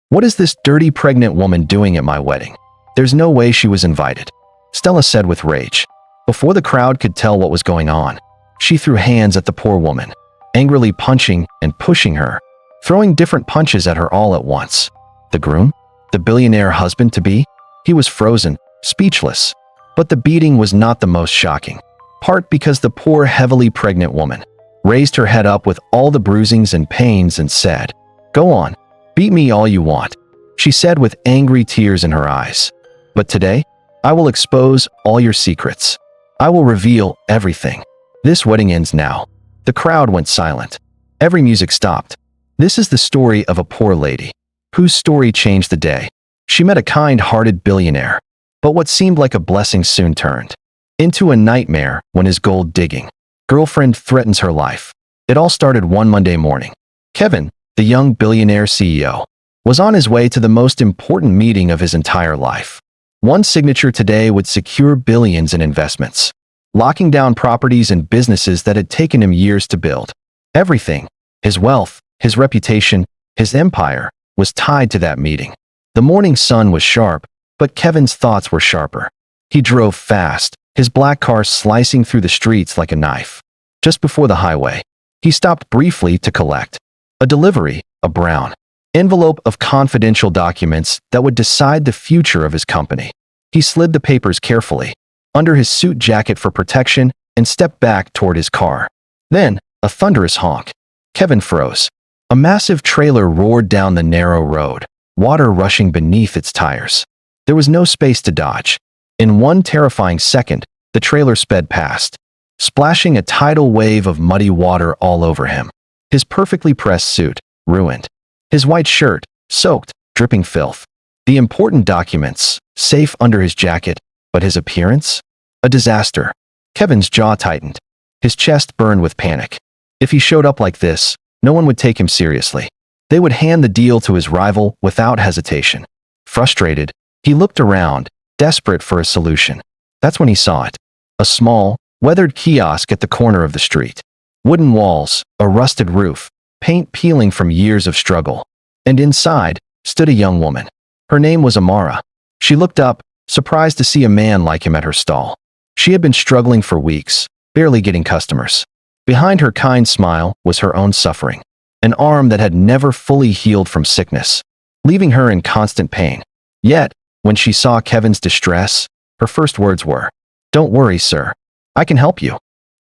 "What is this dirty pregnant woman doing at my wedding? There's no way she was invited," Stella said with rage. Before the crowd could tell what was going on, she threw hands at the poor woman, angrily punching and pushing her, throwing different punches at her all at once. The groom? The billionaire husband-to-be? He was frozen, speechless. But the beating was not the most shocking, part because the poor heavily pregnant woman raised her head up with all the bruisings and pains and said, "Go on, beat me all you want," she said with angry tears in her eyes. "But today, I will expose all your secrets. I will reveal everything. This wedding ends now." The crowd went silent. Every music stopped. This is the story of a poor lady, whose story changed the day. She met a kind-hearted billionaire, but what seemed like a blessing soon turned into a nightmare when his gold-digging girlfriend threatens her life. It all started one Monday morning. Kevin, the young billionaire CEO, was on his way to the most important meeting of his entire life. One signature today would secure billions in investments, locking down properties and businesses that had taken him years to build. Everything, his wealth, his reputation, his empire, was tied to that meeting. The morning sun was sharp, but Kevin's thoughts were sharper. He drove fast, his black car slicing through the streets like a knife. Just before the highway, he stopped briefly to collect a delivery, a brown envelope of confidential documents that would decide the future of his company. He slid the papers carefully under his suit jacket for protection and stepped back toward his car. Then, a thunderous honk. Kevin froze. A massive trailer roared down the narrow road, water rushing beneath its tires. There was no space to dodge. In one terrifying second, the trailer sped past, splashing a tidal wave of muddy water all over him. His perfectly pressed suit, ruined. His white shirt, soaked, dripping filth. The important documents, safe under his jacket, but his appearance? A disaster. Kevin's jaw tightened. His chest burned with panic. If he showed up like this, no one would take him seriously. They would hand the deal to his rival without hesitation. Frustrated, he looked around, desperate for a solution. That's when he saw it. A small, weathered kiosk at the corner of the street. Wooden walls, a rusted roof, paint peeling from years of struggle. And inside stood a young woman. Her name was Amara. She looked up, surprised to see a man like him at her stall. She had been struggling for weeks, barely getting customers. Behind her kind smile was her own suffering, an arm that had never fully healed from sickness, leaving her in constant pain. Yet, when she saw Kevin's distress, her first words were, "Don't worry, sir. I can help you."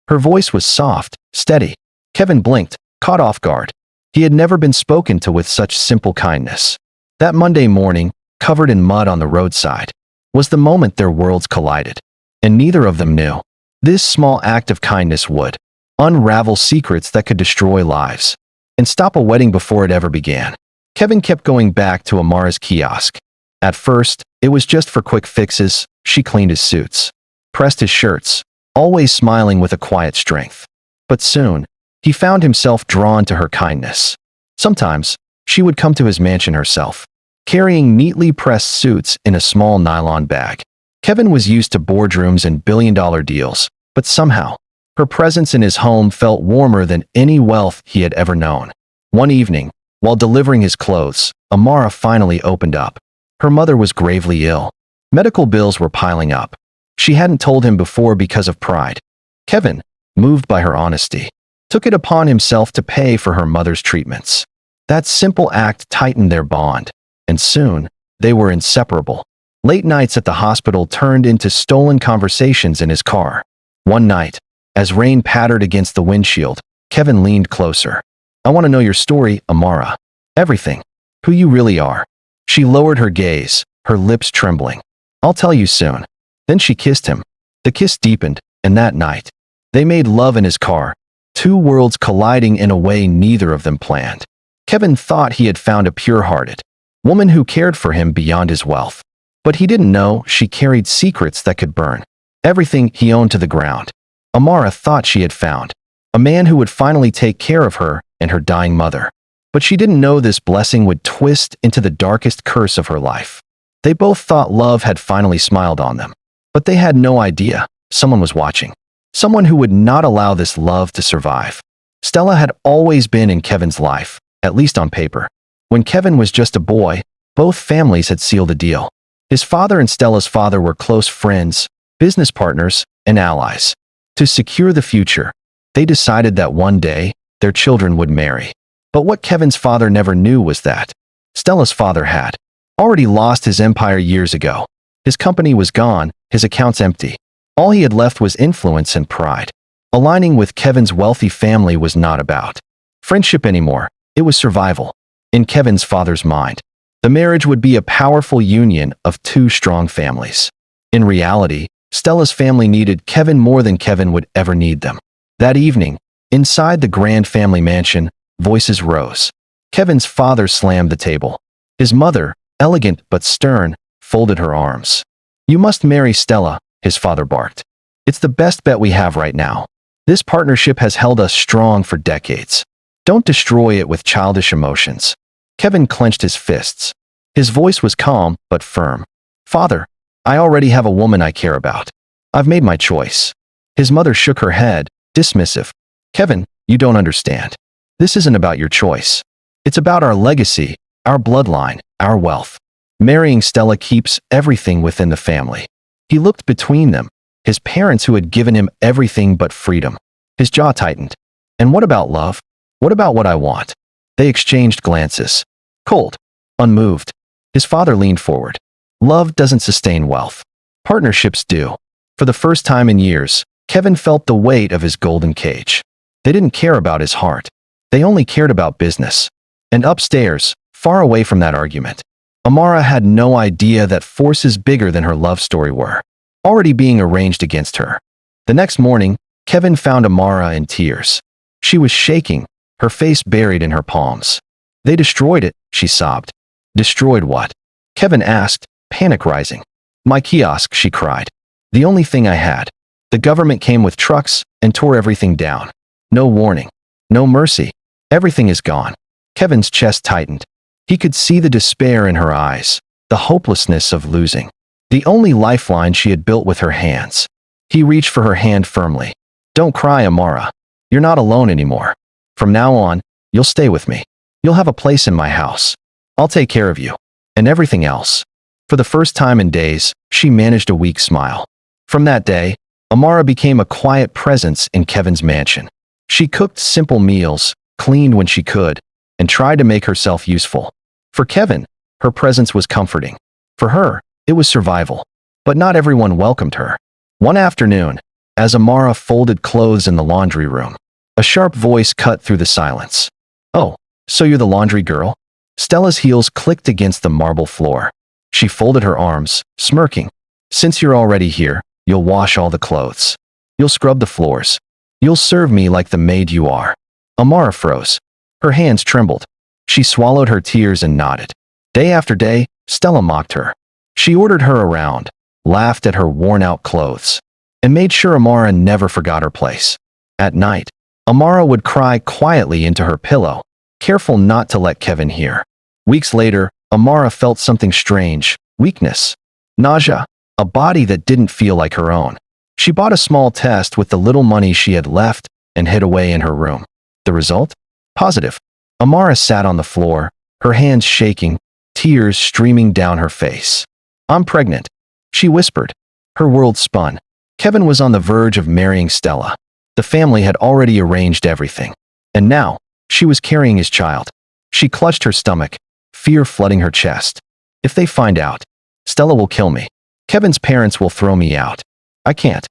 Her voice was soft, steady. Kevin blinked, caught off guard. He had never been spoken to with such simple kindness. That Monday morning, covered in mud on the roadside, was the moment their worlds collided, and neither of them knew. This small act of kindness would unravel secrets that could destroy lives and stop a wedding before it ever began. Kevin kept going back to Amara's kiosk. At first, it was just for quick fixes. She cleaned his suits, pressed his shirts, always smiling with a quiet strength. But soon, he found himself drawn to her kindness. Sometimes, she would come to his mansion herself, carrying neatly pressed suits in a small nylon bag. Kevin was used to boardrooms and billion-dollar deals, but somehow, her presence in his home felt warmer than any wealth he had ever known. One evening, while delivering his clothes, Amara finally opened up. Her mother was gravely ill. Medical bills were piling up. She hadn't told him before because of pride. Kevin, moved by her honesty, took it upon himself to pay for her mother's treatments. That simple act tightened their bond, and soon, they were inseparable. Late nights at the hospital turned into stolen conversations in his car. One night, as rain pattered against the windshield, Kevin leaned closer. "I want to know your story, Amara. Everything. Who you really are." She lowered her gaze, her lips trembling. "I'll tell you soon." Then she kissed him. The kiss deepened, and that night, they made love in his car, two worlds colliding in a way neither of them planned. Kevin thought he had found a pure-hearted woman who cared for him beyond his wealth. But he didn't know she carried secrets that could burn everything he owned to the ground. Amara thought she had found a man who would finally take care of her and her dying mother. But she didn't know this blessing would twist into the darkest curse of her life. They both thought love had finally smiled on them. But they had no idea someone was watching. Someone who would not allow this love to survive. Stella had always been in Kevin's life, at least on paper. When Kevin was just a boy, Both families had sealed a deal. His father and Stella's father were close friends, business partners, and allies. To secure the future, they decided that one day, their children would marry. But what Kevin's father never knew was that Stella's father had already lost his empire years ago. His company was gone, his accounts empty. All he had left was influence and pride. Aligning with Kevin's wealthy family was not about friendship anymore, it was survival. In Kevin's father's mind, the marriage would be a powerful union of two strong families. In reality, Stella's family needed Kevin more than Kevin would ever need them. That evening, inside the grand family mansion, voices rose. Kevin's father slammed the table. His mother, elegant but stern, folded her arms. "You must marry Stella," his father barked. "It's the best bet we have right now. This partnership has held us strong for decades. Don't destroy it with childish emotions." Kevin clenched his fists. His voice was calm but firm. "Father, I already have a woman I care about. I've made my choice." His mother shook her head, dismissive. "Kevin, you don't understand. This isn't about your choice. It's about our legacy, our bloodline, our wealth. Marrying Stella keeps everything within the family." He looked between them, his parents who had given him everything but freedom. His jaw tightened. "And what about love? What about what I want?" They exchanged glances. Cold, unmoved. His father leaned forward. "Love doesn't sustain wealth. Partnerships do." For the first time in years, Kevin felt the weight of his golden cage. They didn't care about his heart. They only cared about business. And upstairs, far away from that argument, Amara had no idea that forces bigger than her love story were already being arranged against her. The next morning, Kevin found Amara in tears. She was shaking, her face buried in her palms. "They destroyed it," she sobbed. "Destroyed what?" Kevin asked, panic rising. "My kiosk," she cried. "The only thing I had. The government came with trucks and tore everything down. No warning. No mercy. Everything is gone." Kevin's chest tightened. He could see the despair in her eyes, the hopelessness of losing the only lifeline she had built with her hands. He reached for her hand firmly. "Don't cry, Amara. You're not alone anymore. From now on, you'll stay with me. You'll have a place in my house. I'll take care of you. And everything else." For the first time in days, she managed a weak smile. From that day, Amara became a quiet presence in Kevin's mansion. She cooked simple meals, cleaned when she could, and tried to make herself useful. For Kevin, her presence was comforting. For her, it was survival. But not everyone welcomed her. One afternoon, as Amara folded clothes in the laundry room, a sharp voice cut through the silence. "Oh, so you're the laundry girl?" Stella's heels clicked against the marble floor. She folded her arms, smirking. "Since you're already here, you'll wash all the clothes. You'll scrub the floors. You'll serve me like the maid you are." Amara froze. Her hands trembled. She swallowed her tears and nodded. Day after day, Stella mocked her. She ordered her around, laughed at her worn-out clothes, and made sure Amara never forgot her place. At night, Amara would cry quietly into her pillow, careful not to let Kevin hear. Weeks later, Amara felt something strange, weakness, nausea, a body that didn't feel like her own. She bought a small test with the little money she had left and hid away in her room. The result? Positive. Amara sat on the floor, her hands shaking, tears streaming down her face. "I'm pregnant," she whispered. Her world spun. Kevin was on the verge of marrying Stella. The family had already arranged everything. And now, she was carrying his child. She clutched her stomach, fear flooding her chest. "If they find out, Stella will kill me. Kevin's parents will throw me out. I can't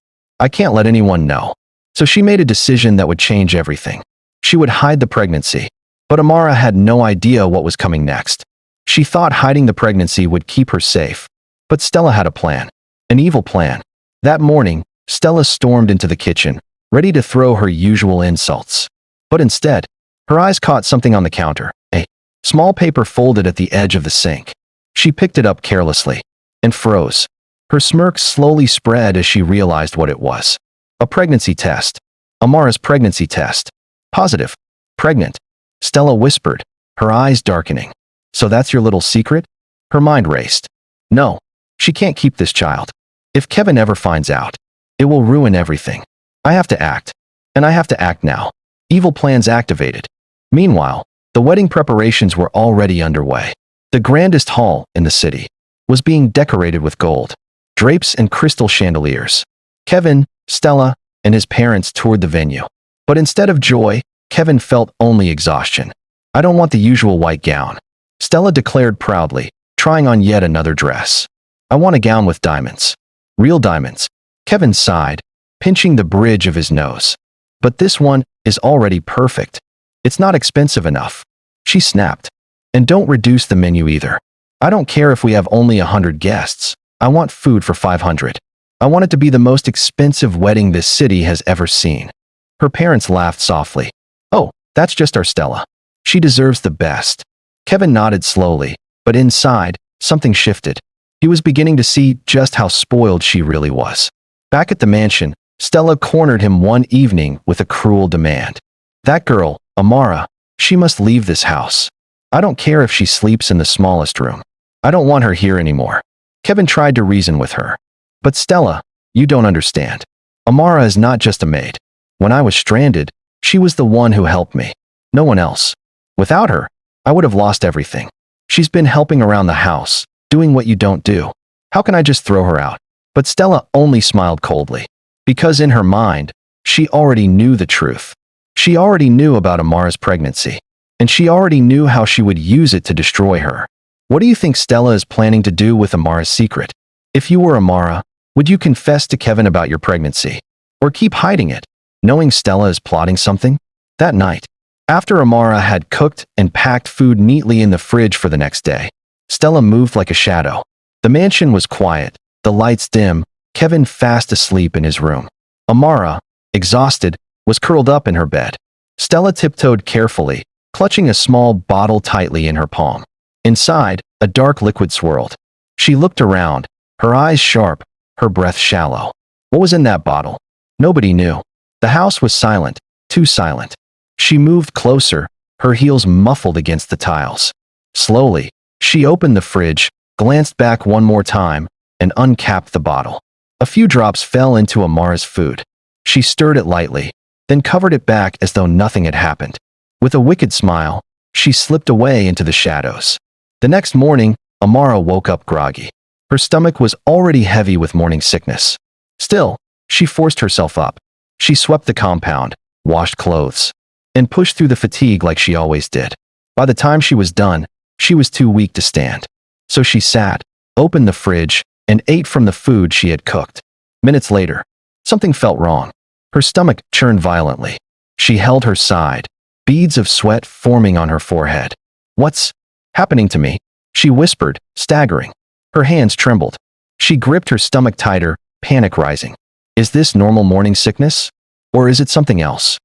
let anyone know." So she made a decision that would change everything. She would hide the pregnancy. But Amara had no idea what was coming next. She thought hiding the pregnancy would keep her safe. But Stella had a plan. An evil plan. That morning, Stella stormed into the kitchen, ready to throw her usual insults. But instead, her eyes caught something on the counter, a small paper folded at the edge of the sink. She picked it up carelessly and froze. Her smirk slowly spread as she realized what it was. A pregnancy test. Amara's pregnancy test. Positive. Pregnant. Stella whispered, her eyes darkening. "So that's your little secret?" Her mind raced. "No, she can't keep this child. If Kevin ever finds out, it will ruin everything. I have to act. And I have to act now." Evil plans activated. Meanwhile, the wedding preparations were already underway. The grandest hall in the city was being decorated with gold, drapes and crystal chandeliers. Kevin, Stella, and his parents toured the venue. But instead of joy, Kevin felt only exhaustion. "I don't want the usual white gown," Stella declared proudly, trying on yet another dress. "I want a gown with diamonds. Real diamonds." Kevin sighed, pinching the bridge of his nose. "But this one is already perfect. It's not expensive enough," she snapped. "And don't reduce the menu either. I don't care if we have only 100 guests. I want food for 500. I want it to be the most expensive wedding this city has ever seen." Her parents laughed softly. "Oh, that's just our Stella. She deserves the best." Kevin nodded slowly, but inside, something shifted. He was beginning to see just how spoiled she really was. Back at the mansion, Stella cornered him one evening with a cruel demand. "That girl, Amara, she must leave this house. I don't care if she sleeps in the smallest room. I don't want her here anymore." Kevin tried to reason with her. "But Stella, you don't understand. Amara is not just a maid. When I was stranded, she was the one who helped me. No one else. Without her, I would have lost everything. She's been helping around the house, doing what you don't do. How can I just throw her out?" But Stella only smiled coldly. Because in her mind, she already knew the truth. She already knew about Amara's pregnancy. And she already knew how she would use it to destroy her. What do you think Stella is planning to do with Amara's secret? If you were Amara, would you confess to Kevin about your pregnancy? Or keep hiding it, knowing Stella is plotting something? That night, after Amara had cooked and packed food neatly in the fridge for the next day, Stella moved like a shadow. The mansion was quiet, the lights dim, Kevin fast asleep in his room. Amara, exhausted, was curled up in her bed. Stella tiptoed carefully, clutching a small bottle tightly in her palm. Inside, a dark liquid swirled. She looked around, her eyes sharp, her breath shallow. What was in that bottle? Nobody knew. The house was silent, too silent. She moved closer, her heels muffled against the tiles. Slowly, she opened the fridge, glanced back one more time, and uncapped the bottle. A few drops fell into Amara's food. She stirred it lightly, then covered it back as though nothing had happened. With a wicked smile, she slipped away into the shadows. The next morning, Amara woke up groggy. Her stomach was already heavy with morning sickness. Still, she forced herself up. She swept the compound, washed clothes, and pushed through the fatigue like she always did. By the time she was done, she was too weak to stand. So she sat, opened the fridge, and ate from the food she had cooked. Minutes later, something felt wrong. Her stomach churned violently. She held her side, beads of sweat forming on her forehead. "What's happening to me?" she whispered, staggering. Her hands trembled. She gripped her stomach tighter, panic rising. Is this normal morning sickness? Or is it something else?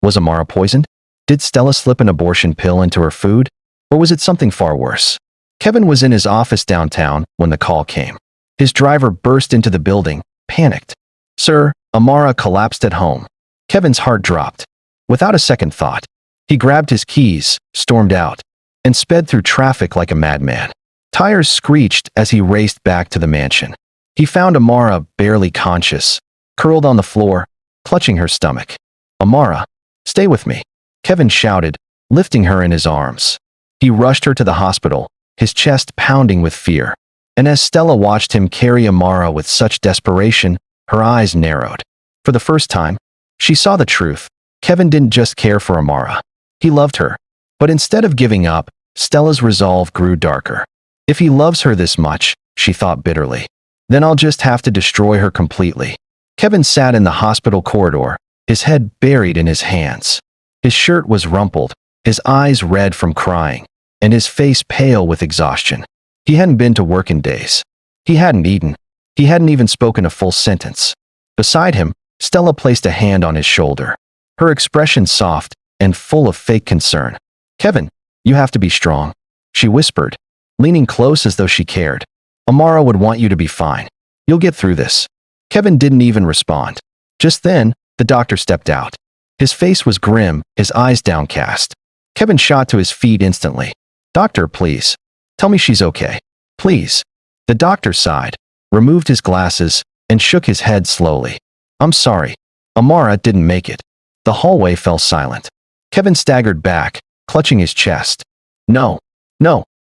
Was Amara poisoned? Did Stella slip an abortion pill into her food? Or was it something far worse? Kevin was in his office downtown when the call came. His driver burst into the building, panicked. "Sir, Amara collapsed at home." Kevin's heart dropped. Without a second thought, he grabbed his keys, stormed out, and sped through traffic like a madman. Tires screeched as he raced back to the mansion. He found Amara barely conscious, curled on the floor, clutching her stomach. "Amara, stay with me," Kevin shouted, lifting her in his arms. He rushed her to the hospital, his chest pounding with fear. And as Stella watched him carry Amara with such desperation, her eyes narrowed. For the first time, she saw the truth. Kevin didn't just care for Amara. He loved her. But instead of giving up, Stella's resolve grew darker. If he loves her this much, she thought bitterly, then I'll just have to destroy her completely. Kevin sat in the hospital corridor, his head buried in his hands. His shirt was rumpled, his eyes red from crying, and his face pale with exhaustion. He hadn't been to work in days. He hadn't eaten. He hadn't even spoken a full sentence. Beside him, Stella placed a hand on his shoulder, her expression soft and full of fake concern. "Kevin, you have to be strong," she whispered, leaning close as though she cared. "Amara would want you to be fine. You'll get through this." Kevin didn't even respond. Just then, the doctor stepped out. His face was grim, his eyes downcast. Kevin shot to his feet instantly. "Doctor, please. Tell me she's okay. Please." The doctor sighed, removed his glasses, and shook his head slowly. "I'm sorry. Amara didn't make it." The hallway fell silent. Kevin staggered back, clutching his chest. No,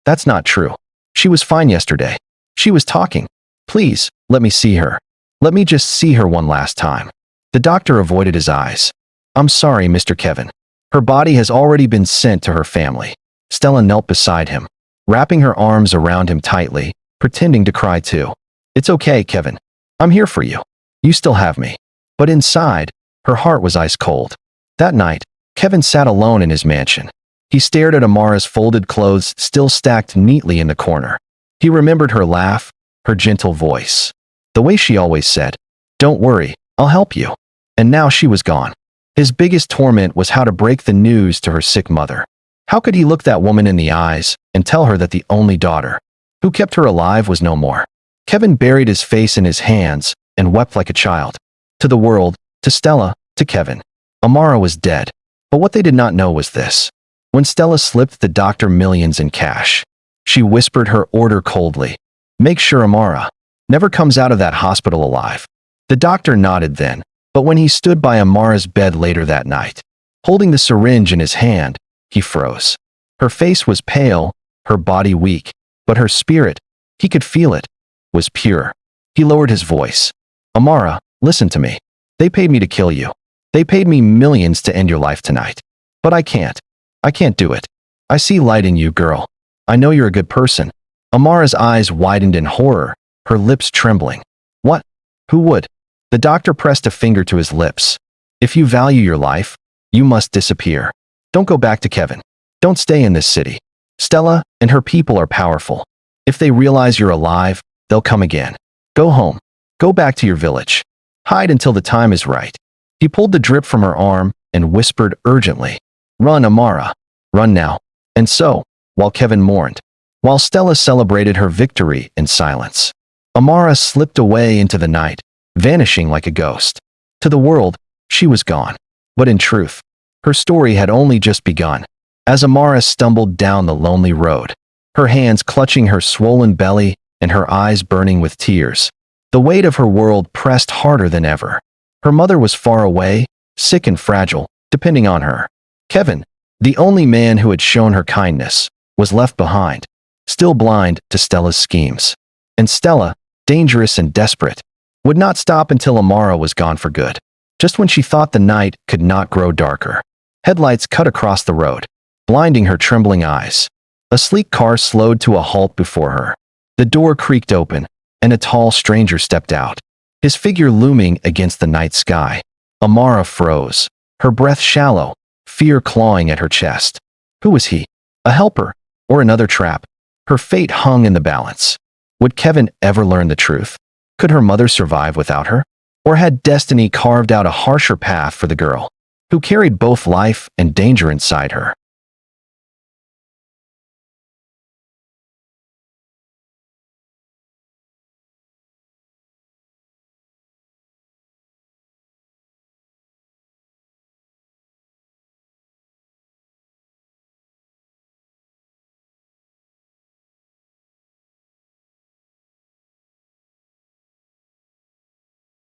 That's not true. She was fine yesterday. She was talking. Please, let me see her. Let me just see her one last time. The doctor avoided his eyes. I'm sorry, Mr. Kevin. Her body has already been sent to her family. Stella knelt beside him, wrapping her arms around him tightly, pretending to cry too. It's okay, Kevin. I'm here for you. You still have me. But inside, her heart was ice cold. That night, Kevin sat alone in his mansion. He stared at Amara's folded clothes still stacked neatly in the corner. He remembered her laugh, her gentle voice. The way she always said, "Don't worry, I'll help you." And now she was gone. His biggest torment was how to break the news to her sick mother. How could he look that woman in the eyes and tell her that the only daughter who kept her alive was no more? Kevin buried his face in his hands and wept like a child. To the world, to Stella, to Kevin, Amara was dead. But what they did not know was this. When Stella slipped the doctor millions in cash, she whispered her order coldly. Make sure Amara never comes out of that hospital alive. The doctor nodded then, but when he stood by Amara's bed later that night, holding the syringe in his hand, he froze. Her face was pale, her body weak, but her spirit, he could feel it, was pure. He lowered his voice. Amara, listen to me. They paid me to kill you. They paid me millions to end your life tonight. But I can't. I can't do it. I see light in you, girl. I know you're a good person. Amara's eyes widened in horror, her lips trembling. What? Who would? The doctor pressed a finger to his lips. If you value your life, you must disappear. Don't go back to Kevin. Don't stay in this city. Stella and her people are powerful. If they realize you're alive, they'll come again. Go home. Go back to your village. Hide until the time is right. He pulled the drip from her arm and whispered urgently. Run, Amara. Run now. And so, while Kevin mourned, while Stella celebrated her victory in silence, Amara slipped away into the night, vanishing like a ghost. To the world, she was gone. But in truth, her story had only just begun. As Amara stumbled down the lonely road, her hands clutching her swollen belly and her eyes burning with tears, the weight of her world pressed harder than ever. Her mother was far away, sick and fragile, depending on her. Kevin, the only man who had shown her kindness, was left behind, still blind to Stella's schemes. And Stella, dangerous and desperate, would not stop until Amara was gone for good. Just when she thought the night could not grow darker, headlights cut across the road, blinding her trembling eyes. A sleek car slowed to a halt before her. The door creaked open, and a tall stranger stepped out, his figure looming against the night sky. Amara froze, her breath shallow, fear clawing at her chest. Who was he? A helper, or another trap? Her fate hung in the balance. Would Kevin ever learn the truth? Could her mother survive without her? Or had destiny carved out a harsher path for the girl, who carried both life and danger inside her?